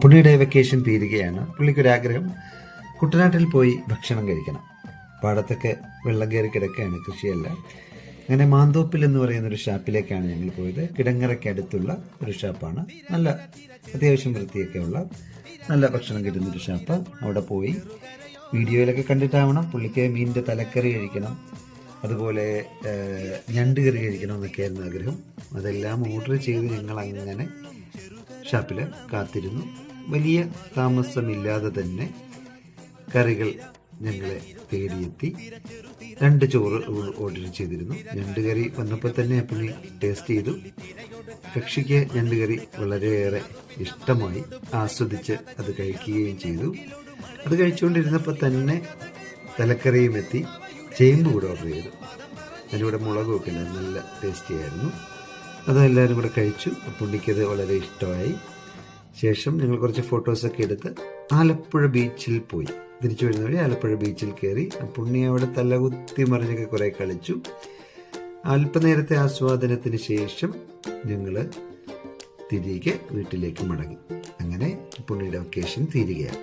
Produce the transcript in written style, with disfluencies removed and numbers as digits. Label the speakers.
Speaker 1: പുള്ളിയുടെ വെക്കേഷൻ തീരുകയാണ്. പുള്ളിക്കൊരാഗ്രഹം കുട്ടനാട്ടിൽ പോയി ഭക്ഷണം കഴിക്കണം. പാടത്തൊക്കെ വെള്ളം കയറി കിടക്കുകയാണ്, കൃഷിയല്ല. അങ്ങനെ മാന്തോപ്പിൽ എന്ന് പറയുന്ന ഒരു ഷാപ്പിലേക്കാണ് ഞങ്ങൾ പോയത്. കിടങ്ങറയ്ക്കടുത്തുള്ള ഒരു ഷാപ്പാണ്. നല്ല അത്യാവശ്യം വൃത്തിയൊക്കെ ഉള്ള നല്ല ഭക്ഷണം കിട്ടുന്നൊരു ഷാപ്പ്. അവിടെ പോയി വീഡിയോയിലൊക്കെ കണ്ടിട്ടാവണം. പുള്ളിക്ക് മീനിൻ്റെ തലക്കറി കഴിക്കണം, അതുപോലെ ഞണ്ട് കറി കഴിക്കണം എന്നൊക്കെയായിരുന്നു ആഗ്രഹം. അതെല്ലാം ഓർഡർ ചെയ്ത് ഞങ്ങൾ അങ്ങനെ ഷാപ്പിൽ കാത്തിരുന്നു. വലിയ താമസമില്ലാതെ തന്നെ കറികൾ ഞങ്ങളെ തേടിയെത്തി. 2 ചോറ് ഓർഡർ ചെയ്തിരുന്നു. ഞണ്ട് കറി വന്നപ്പോൾ തന്നെ പുള്ളി ടേസ്റ്റ് ചെയ്തു. കക്ഷിക്ക് ഞണ്ട് കറി വളരെയേറെ ഇഷ്ടമായി, ആസ്വദിച്ച് അത് കഴിക്കുകയും ചെയ്തു. അത് കഴിച്ചുകൊണ്ടിരുന്നപ്പോൾ തന്നെ തലക്കറിയും എത്തി. ചേമ്പ് കൂടെ ഓർഡർ ചെയ്തു. അതിലൂടെ മുളകൊക്കെ ഇല്ല, നല്ല ടേസ്റ്റി ആയിരുന്നു. അതെല്ലാവരും കൂടെ കഴിച്ചു. പുള്ളിക്കത് വളരെ ഇഷ്ടമായി. ശേഷം ഞങ്ങൾ കുറച്ച് ഫോട്ടോസൊക്കെ എടുത്ത് ആലപ്പുഴ ബീച്ചിൽ പോയി. തിരിച്ചു വരുന്ന വഴി ആലപ്പുഴ ബീച്ചിൽ കയറി. പുണ്ണി അവിടെ തലകുത്തി മറിഞ്ഞൊക്കെ കുറേ കളിച്ചു. അല്പനേരത്തെ ആസ്വാദനത്തിന് ശേഷം ഞങ്ങൾ തിരികെ വീട്ടിലേക്ക് മടങ്ങി. അങ്ങനെ പുണ്ണിയുടെ വെക്കേഷൻ തീരുകയാണ്.